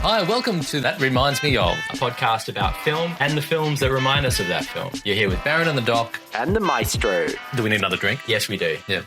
Hi, welcome to That Reminds Me Of, a podcast about film and the films that remind us of that film. You're here with Baron and the Doc. And the Maestro. Do we need another drink? Yes, we do. Yeah.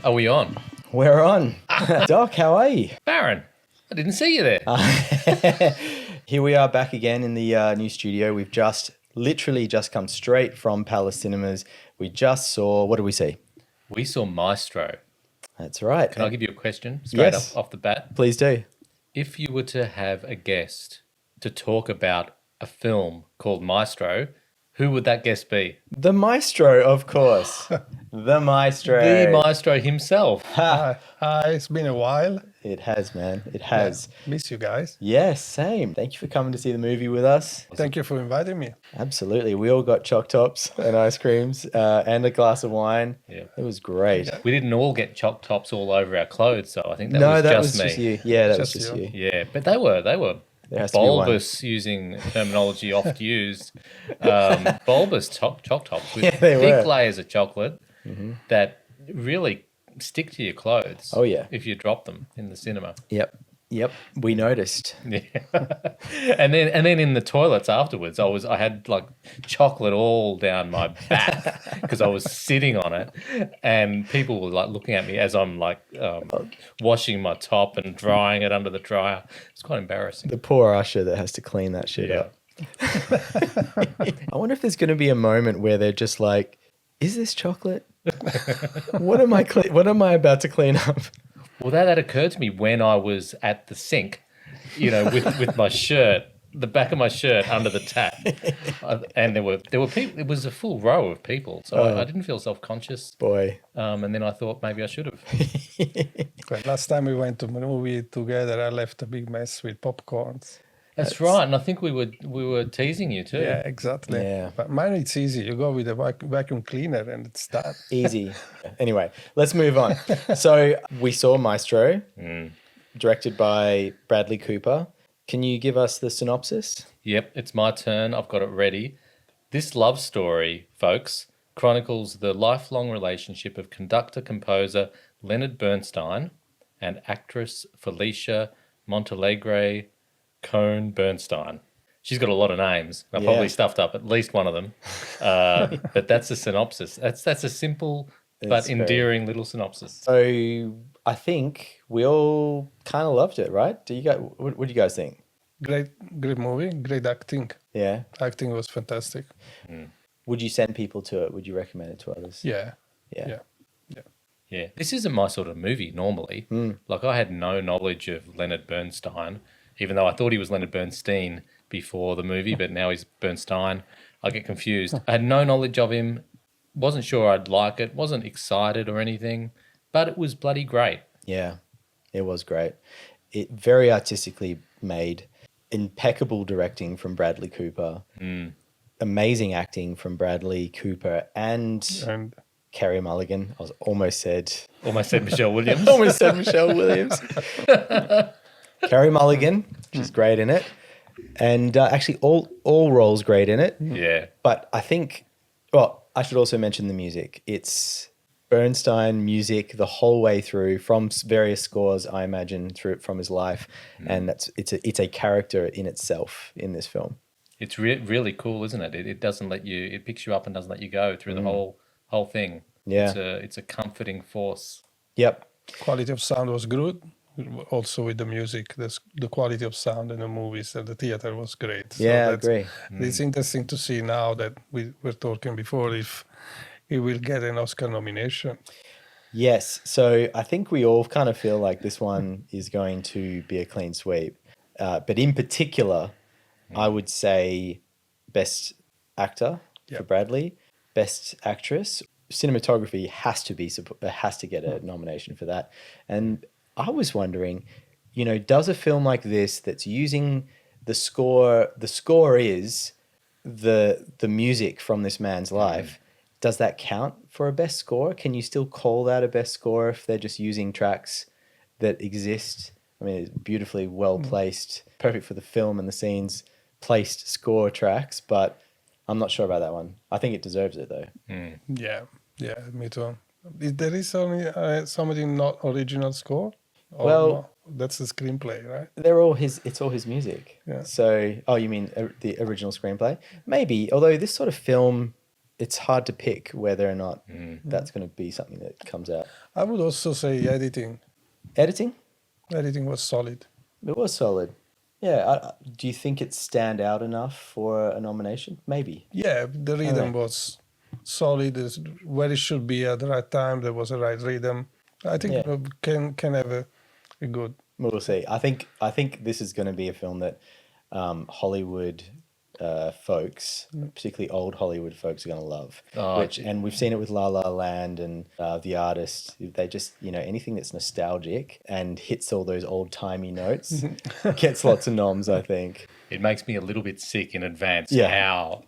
Are we on? We're on. Doc, how are you? Baron, I didn't see you there. Here we are back again in the new studio. We've literally just come straight from Palace Cinemas. We just saw, what did we see? We saw Maestro. That's right. Can I give you a question straight Yes. off the bat? Please do. If you were to have a guest to talk about a film called Maestro, who would that guest be? The Maestro, of course. The Maestro. The Maestro himself. Ha. Hi, it's been a while. It has, man. It has. Yeah, miss you guys. Yes, same. Thank you for coming to see the movie with us. Thank you for inviting me. Absolutely. We all got choc tops and ice creams and a glass of wine. Yeah. It was great. Yeah. We didn't all get choc tops all over our clothes, so I think that was just me. Just you. Yeah, that was Just just you. you. Yeah, but they were There has to be one. bulbous, using terminology oft used, bulbous choc tops with Yeah, they thick were. layers of chocolate that really stick to your clothes. Oh, yeah. if you drop them in the cinema. Yep. We noticed. Yeah, and then in the toilets afterwards, I had like chocolate all down my back because I was sitting on it, and people were like looking at me as I'm like washing my top and drying it under the dryer. It's quite embarrassing. The poor usher that has to clean that shit Yeah. up. I wonder if there's going to be a moment where they're just like, is this chocolate? What am I about to clean up? Well, that occurred to me when I was at the sink, with my shirt, the back of my shirt under the tap, and there were people. It was a full row of people, so I didn't feel self-conscious. Boy. And then I thought maybe I should have. Great. Last time we went to a movie together, I left a big mess with popcorns. That's right, and I think we were teasing you too. Yeah, exactly. Yeah. But mine, it's easy. You go with a vacuum cleaner and it's done. Easy. Anyway, let's move on. So we saw Maestro, directed by Bradley Cooper. Can you give us the synopsis? Yep, it's my turn. I've got it ready. This love story, folks, chronicles the lifelong relationship of conductor-composer Leonard Bernstein and actress Felicia Montealegre Cohn Bernstein. She's got a lot of names. I probably Yeah. stuffed up at least one of them. But that's a synopsis. That's a simple but It's very- endearing little synopsis. So I think we all kind of loved it, right? What do you guys think? Great movie. Great acting. Yeah. Acting was fantastic. Would you send people to it? Would you recommend it to others? Yeah. Yeah. Yeah, this isn't my sort of movie normally. Like, I had no knowledge of Leonard Bernstein, even though I thought he was Leonard Bernstein before the movie, but now he's Bernstein. I get confused. I had no knowledge of him, wasn't sure I'd like it, wasn't excited or anything, but it was bloody great. Yeah, it was great. It very artistically made, impeccable directing from Bradley Cooper, amazing acting from Bradley Cooper and And Carey Mulligan. I almost said Michelle Williams. Michelle Williams. Carey Mulligan, she's great in it, and actually all roles great in it. Yeah. But I think, well, I should also mention the music. It's Bernstein music the whole way through, from various scores, I imagine, from his life, and it's a character in itself in this film. It's really cool, isn't it? It doesn't let you, it picks you up and doesn't let you go through the whole thing. Yeah. It's a comforting force. Yep. quality of sound was good. Also with the music, the quality of sound in the movies and the theater was great. Yeah, I agree. It's interesting to see now that we were talking before if he will get an Oscar nomination. Yes. So I think we all kind of feel like this one is going to be a clean sweep. But in particular, I would say Best Actor for Bradley, Best Actress. Cinematography has to get a nomination for that. And I was wondering, does a film like this that's using the score is the music from this man's life, does that count for a best score? Can you still call that a best score if they're just using tracks that exist? I mean, it's beautifully well placed, perfect for the film and the scenes, placed score tracks, but I'm not sure about that one. I think it deserves it though. Yeah, me too. There is only somebody not original score. Or Well- no? That's the screenplay, right? It's all his music. Yeah. So, oh, you mean the original screenplay? Maybe, although this sort of film, it's hard to pick whether or not that's going to be something that comes out. I would also say editing. Editing? Editing was solid. It was solid. Yeah. Do you think it stand out enough for a nomination? Maybe. Yeah, the rhythm was solid. It's where it should be at the right time. There was a right rhythm. I think Yeah. can have a good. We'll see. I think this is going to be a film that Hollywood folks, particularly old Hollywood folks, are going to love. Oh, And we've seen it with La La Land and The Artist. They just, anything that's nostalgic and hits all those old timey notes gets lots of noms, I think. It makes me a little bit sick in advance how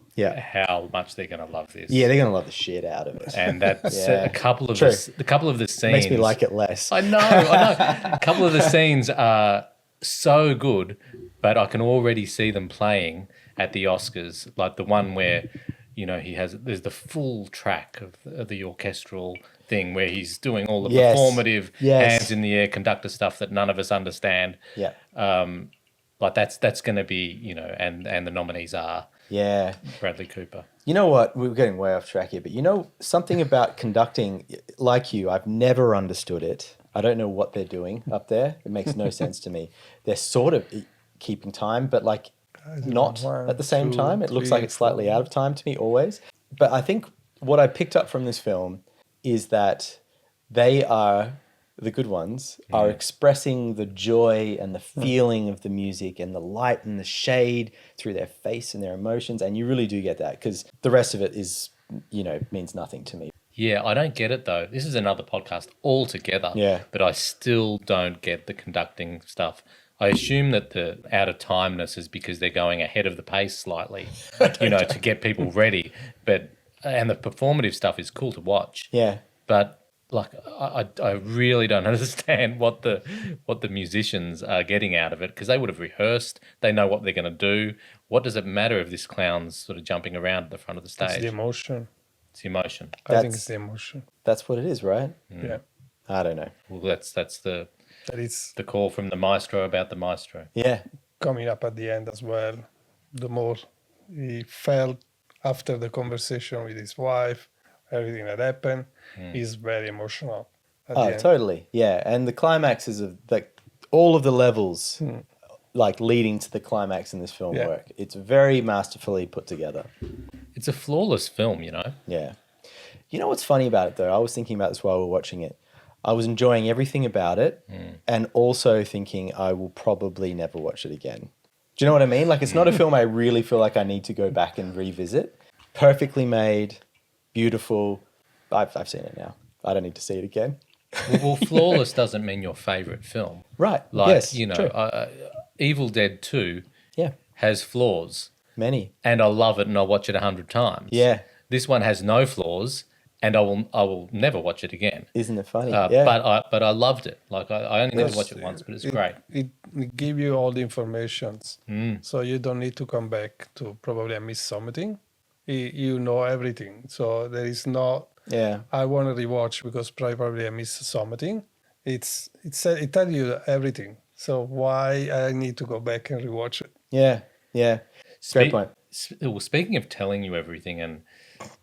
much they're going to love this. Yeah, they're going to love the shit out of it. And that's Yeah. a couple of True. the couple of the scenes Makes me like it less. I know. A couple of the scenes are so good, but I can already see them playing at the Oscars, like the one where, there's the full track of the orchestral thing where he's doing all the Yes. performative Yes. hands in the air conductor stuff that none of us understand. Yeah. Like that's going to be, and the nominees are Yeah. Bradley Cooper. You know what? We're getting way off track here, but something about conducting, like you, I've never understood it. I don't know what they're doing up there. It makes no sense to me. They're sort of keeping time, but not at the same time. It looks like it's slightly out of time to me always. But I think what I picked up from this film is that they are, the good ones, are expressing the joy and the feeling of the music and the light and the shade through their face and their emotions. And you really do get that, because the rest of it is, means nothing to me. Yeah, I don't get it though. This is another podcast altogether. Yeah. But I still don't get the conducting stuff. I assume that the out of timeness is because they're going ahead of the pace slightly, to get people ready. And the performative stuff is cool to watch. Yeah. But I really don't understand what the musicians are getting out of it, because they would have rehearsed. They know what they're going to do. What does it matter if this clown's sort of jumping around at the front of the stage? It's the emotion. It's emotion. I think it's the emotion. That's what it is, right? Yeah. I don't know. Well, that's the That is the call from the Maestro about the Maestro. Yeah. coming up at the end as well. The more he felt after the conversation with his wife, everything that happened, is very emotional. At the Oh, end. totally. Yeah. And the climaxes of all of the levels, leading to the climax in this film Yeah. work. It's very masterfully put together. It's a flawless film, Yeah. You know what's funny about it, though? I was thinking about this while we were watching it. I was enjoying everything about it and also thinking I will probably never watch it again. Do you know what I mean? It's not a film I really feel like I need to go back and revisit. Perfectly made, beautiful. I've seen it now. I don't need to see it again. Well, flawless doesn't mean your favourite film. Right. Like, yes. True. Evil Dead 2 Yeah. has flaws, Many. and I love it and I'll watch it 100 times. Yeah. This one has no flaws, and I will never watch it again. Isn't it funny? But I loved it. I only need to watch it once, but it's great. It give you all the informations, so you don't need to come back to probably I missed something. You know everything, so there is no. Yeah. I want to rewatch because probably I missed something. It tells you everything. So why I need to go back and rewatch it? Yeah. Yeah. Great point. Well, speaking of telling you everything, and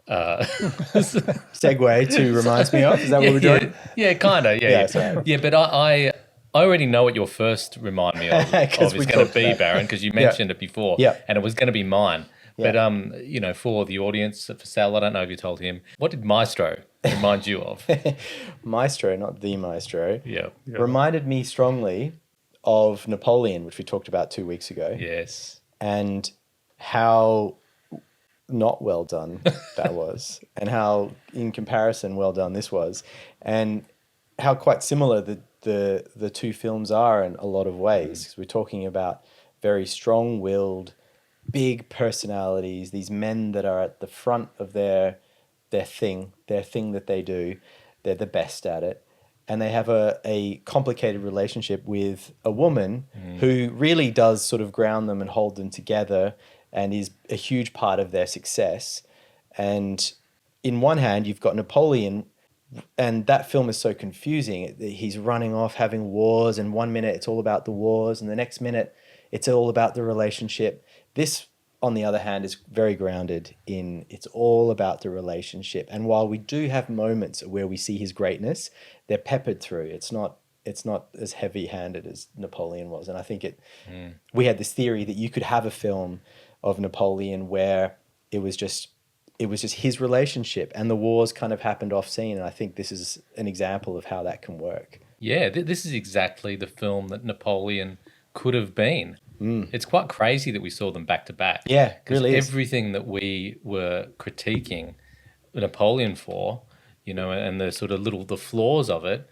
Segue to reminds me of. Is that what we're doing? Yeah, kind of. Yeah, Yeah, sorry. yeah. But I already know what your first remind me of 'Cause is we going to talked be, about it. Baron, because you mentioned it before. Yeah. And it was going to be mine. Yeah. But for the audience, for Sal, I don't know if you told him. What did Maestro remind you of? Maestro, not the Maestro, Yeah. reminded me strongly of Napoleon, which we talked about 2 weeks ago, Yes. and how not well done that was, and how, in comparison, well done this was, and how quite similar the two films are in a lot of ways. 'Cause we're talking about very strong-willed, big personalities, these men that are at the front of their thing that they do. They're the best at it. And they have a complicated relationship with a woman who really does sort of ground them and hold them together and is a huge part of their success. And in one hand, you've got Napoleon And that film is so confusing. He's running off having wars, and 1 minute it's all about the wars, and the next minute it's all about the relationship. This, on the other hand, is very grounded in it's all about the relationship. And while we do have moments where we see his greatness, they're peppered through. It's not as heavy-handed as Napoleon was. And I think we had this theory that you could have a film of Napoleon where it was just his relationship and the wars kind of happened off scene. And I think this is an example of how that can work. Yeah, this is exactly the film that Napoleon could have been. It's quite crazy that we saw them back to back. Yeah, it really is. Everything that we were critiquing Napoleon for, and the sort of the flaws of it,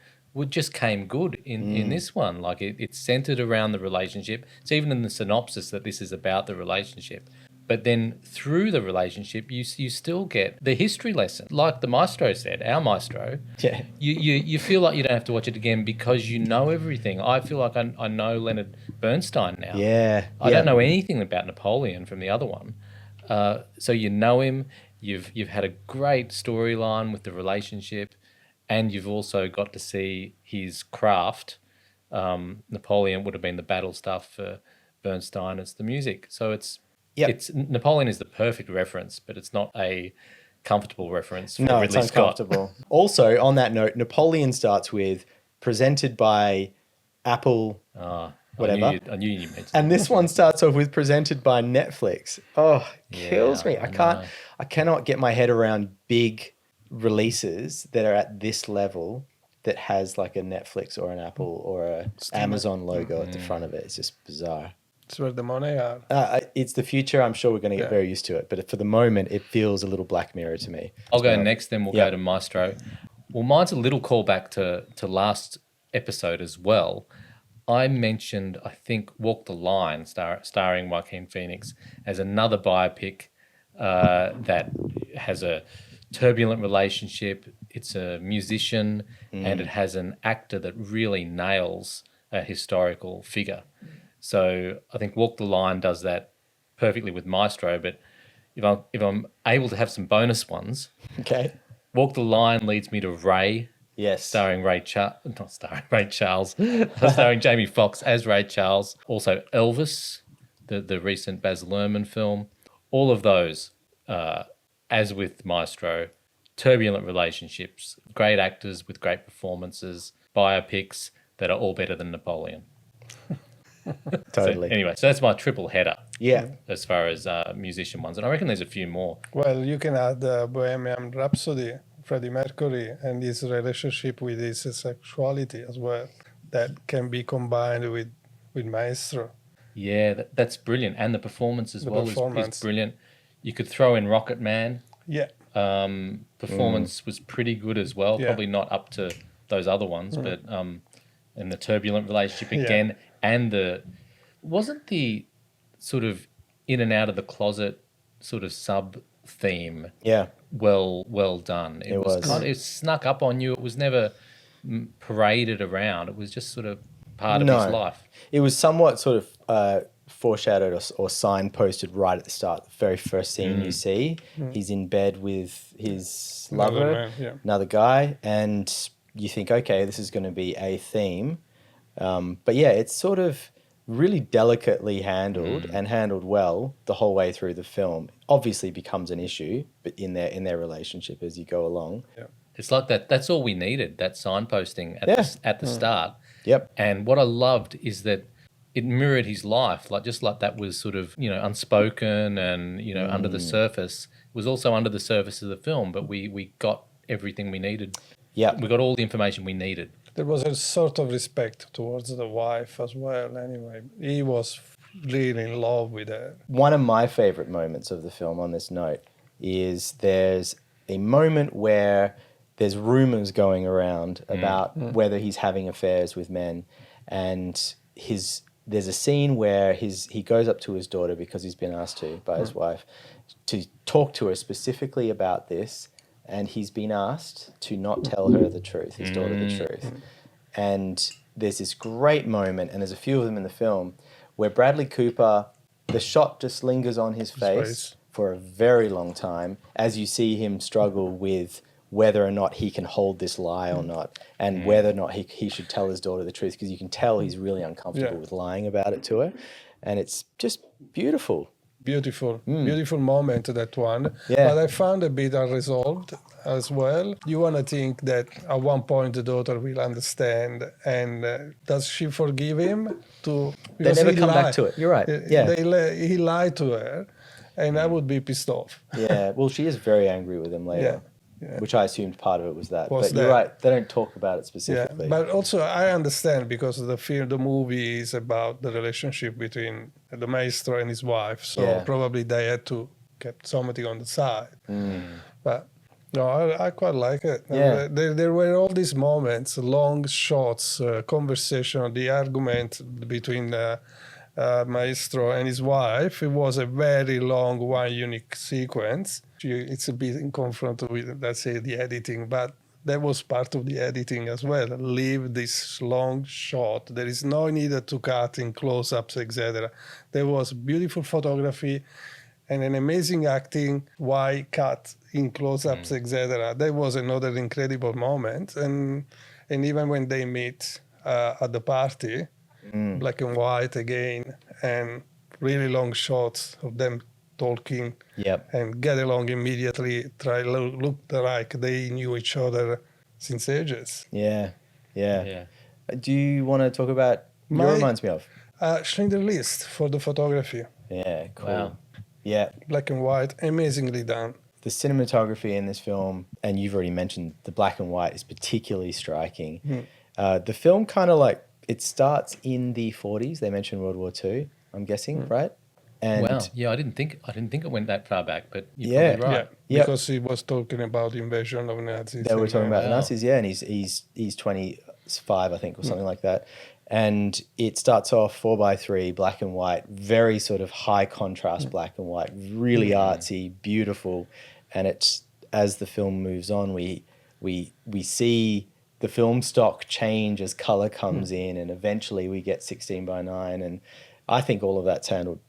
just came good in this one. Like it's centered around the relationship. It's even in the synopsis that this is about the relationship. But then through the relationship, you still get the history lesson. Like the Maestro said, our Maestro, Yeah. you feel like you don't have to watch it again because you know everything. I feel like I know Leonard Bernstein now. Yeah. I don't know anything about Napoleon from the other one. So you know him, you've had a great storyline with the relationship, and you've also got to see his craft. Napoleon would have been the battle stuff for Bernstein. It's the music. So it's Napoleon is the perfect reference, but it's not a comfortable reference for Ridley it's Scott. uncomfortable. Also, on that note, Napoleon starts with presented by Apple, whatever. I knew you mentioned And this one starts off with presented by Netflix. Oh, kills me. I cannot get my head around big releases that are at this level that has like a Netflix or an Apple or a Amazon logo at the front of it. It's just bizarre. It's where the money are. It's the future. I'm sure we're going to get very used to it. But for the moment, it feels a little Black Mirror to me. I'll go next, then we'll go to Maestro. Well, mine's a little callback to last episode as well. I mentioned, I think, Walk the Line, starring Joaquin Phoenix, as another biopic that has a turbulent relationship. It's a musician, and it has an actor that really nails a historical figure. So I think Walk the Line does that perfectly with Maestro. But if I'm able to have some bonus ones, Okay. Walk the Line leads me to Ray. Yes. Starring starring Jamie Foxx as Ray Charles. Also Elvis, the recent Baz Luhrmann film. All of those, as with Maestro, turbulent relationships, great actors with great performances, biopics that are all better than Napoleon. Totally. So that's my triple header. Yeah. As far as musician ones. And I reckon there's a few more. Well, you can add Bohemian Rhapsody, Freddie Mercury, and his relationship with his sexuality as well. That can be combined with Maestro. Yeah, that's brilliant. And the performance as well is brilliant. You could throw in Rocket Man. Yeah. Performance was pretty good as well. Yeah. Probably not up to those other ones, but and the turbulent relationship again, and wasn't the sort of in and out of the closet sort of sub theme. Yeah. Well done. It was. It snuck up on you. It was never paraded around. It was just sort of part of his life. It was somewhat sort of foreshadowed or signposted right at the start. The very first scene you see, he's in bed with his lover, another guy, and you think, okay, this is going to be a theme. But yeah, it's sort of really delicately handled and handled well the whole way through the film. Obviously becomes an issue, but in their relationship as you go along. Yeah. It's like that. That's all we needed, that signposting at the start. Yep. And what I loved is that it mirrored his life, just like that was sort of, unspoken and, under the surface. It was also under the surface of the film, but we got everything we needed. Yeah. We got all the information we needed. There was a sort of respect towards the wife as well, anyway. He was really in love with her. One of my favorite moments of the film on this note is there's a moment where there's rumors going around about whether he's having affairs with men, and there's a scene where he goes up to his daughter because he's been asked to by his wife to talk to her specifically about this, and he's been asked to not tell her the truth, his daughter the truth. And there's this great moment, and there's a few of them in the film, where Bradley Cooper, the shot just lingers on his face for a very long time as you see him struggle with whether or not he can hold this lie or not, and whether or not he should tell his daughter the truth, because you can tell he's really uncomfortable with lying about it to her, and it's just beautiful. Beautiful moment, that one. Yeah. But I found a bit unresolved as well. You want to think that at one point the daughter will understand, and does she forgive him? They Because never he come back lied. to it. You're right. Yeah. He lied to her, and I would be pissed off. Yeah. Well, she is very angry with him later. Yeah. Which I assumed part of it was that. Was But you're that. right, they don't talk about it Yeah, specifically. but also I understand, because the movie is about the relationship between the maestro and his wife, so probably they had to keep something on the side. But no, I quite like it. Yeah. There were all these moments, long shots, conversation, the argument between Maestro and his wife. It was a very long, one unique sequence. It's a bit in confront with, let's say, the editing, but that was part of the editing as well. Leave this long shot. There is no need to cut in close-ups, etc. There was beautiful photography and an amazing acting. Why cut in close-ups, etc.? That was another incredible moment. And even when they meet at the party, black and white again, and really long shots of them talking and get along immediately, look like they knew each other since ages. Yeah. Do you want to talk about what reminds me of? Schindler's List for the photography. Yeah, cool. Wow. Yeah. Black and white, amazingly done. The cinematography in this film, and you've already mentioned the black and white, is particularly striking. The film kind of like, it starts in the 40s. They mentioned World War II, I'm guessing, right? And Wow. Yeah, I didn't think it went that far back, but you're probably right. Yeah, because he was talking about the invasion of Nazis. They were talking about the Nazis, and he's 25, I think, or something like that. And it starts off 4:3, black and white, very sort of high contrast black and white, really artsy, beautiful. And it's, as the film moves on, we see the film stock change as color comes in, and eventually we get 16:9, and I think all of that's handled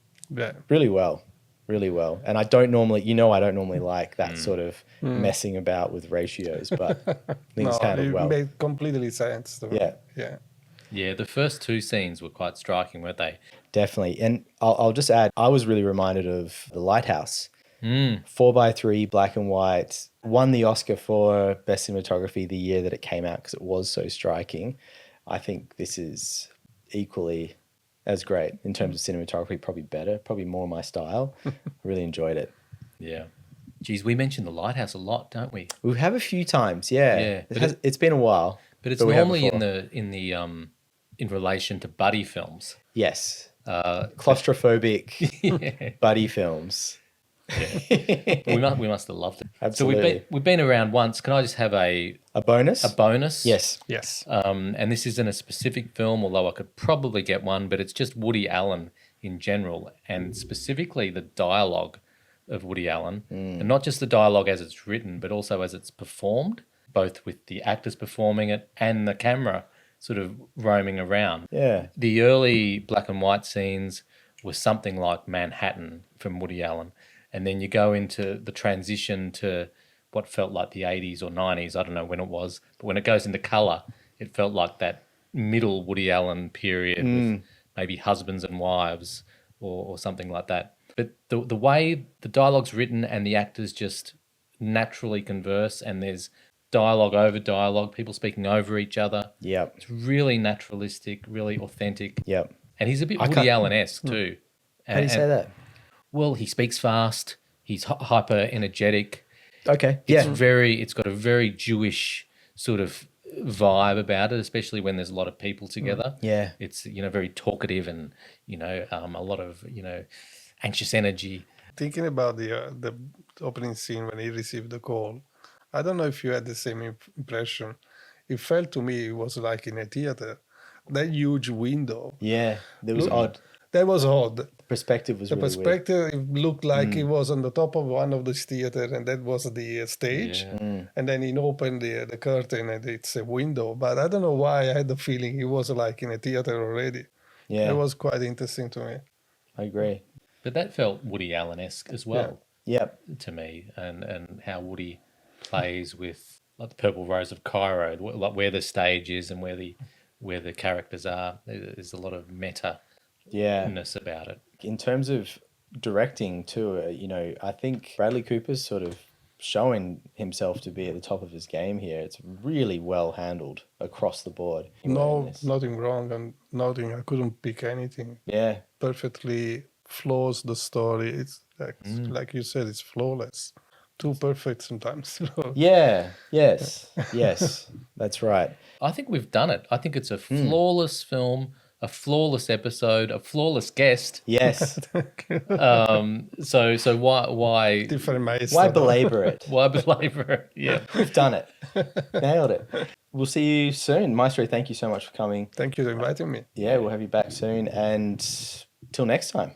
really well. And I don't normally like that sort of messing about with ratios, but things handled well. It made completely sense to me. Yeah, the first two scenes were quite striking, weren't they? Definitely. And I'll just add, I was really reminded of The Lighthouse. 4:3, black and white, won the Oscar for Best Cinematography the year that it came out because it was so striking. I think this is equally as great in terms of cinematography, probably better, probably more my style. I really enjoyed it. Yeah. Geez, we mentioned The Lighthouse a lot, don't we? We have a few times, yeah. Yeah, It's been a while. But it's we have normally before. in relation to buddy films. Yes. Claustrophobic buddy films. Yeah. we must have loved it. Absolutely. So we've been around once. Can I just have a bonus? A bonus? Yes. And this isn't a specific film, although I could probably get one, but it's just Woody Allen in general, and specifically the dialogue of Woody Allen. And not just the dialogue as it's written, but also as it's performed, both with the actors performing it and the camera sort of roaming around. Yeah. The early black and white scenes were something like Manhattan from Woody Allen. And then you go into the transition to what felt like the 80s or 90s. I don't know when it was. But when it goes into colour, it felt like that middle Woody Allen period with maybe husbands and wives or something like that. But the way the dialogue's written and the actors just naturally converse, and there's dialogue over dialogue, people speaking over each other. Yep. It's really naturalistic, really authentic. Yep. And he's a bit Woody Allen-esque too. How do you say that? Well, he speaks fast. He's hyper energetic. Okay. It's got a very Jewish sort of vibe about it, especially when there's a lot of people together. Yeah. It's, very talkative and, a lot of, anxious energy. Thinking about the opening scene when he received the call, I don't know if you had the same impression. It felt to me it was like in a theater. That huge window. Yeah. That was odd. That was odd. The perspective was The really perspective it looked like it was on the top of one of the theater, and that was the stage. Yeah. And then he opened the curtain, and it's a window. But I don't know why I had the feeling he was like in a theater already. Yeah. It was quite interesting to me. I agree. But that felt Woody Allen-esque as well Yep. to me, and how Woody plays with like the Purple Rose of Cairo, like where the stage is and where the characters are. There's a lot of meta-ness Yeah. about it. In terms of directing too, I think Bradley Cooper's sort of showing himself to be at the top of his game here. It's really well handled across the board. No, nothing wrong and nothing. I couldn't pick anything. Yeah. Perfectly flows the story. It's like you said, it's flawless. Too perfect sometimes. Yeah. Yes. Yes. That's right. I think we've done it. I think it's a flawless film, a flawless episode, a flawless guest. Yes. So why Different Maestro. Why belabor it? why belabor it? Yeah. We've done it. Nailed it. We'll see you soon. Maestro, thank you so much for coming. Thank you for inviting me. Yeah, we'll have you back soon. And till next time.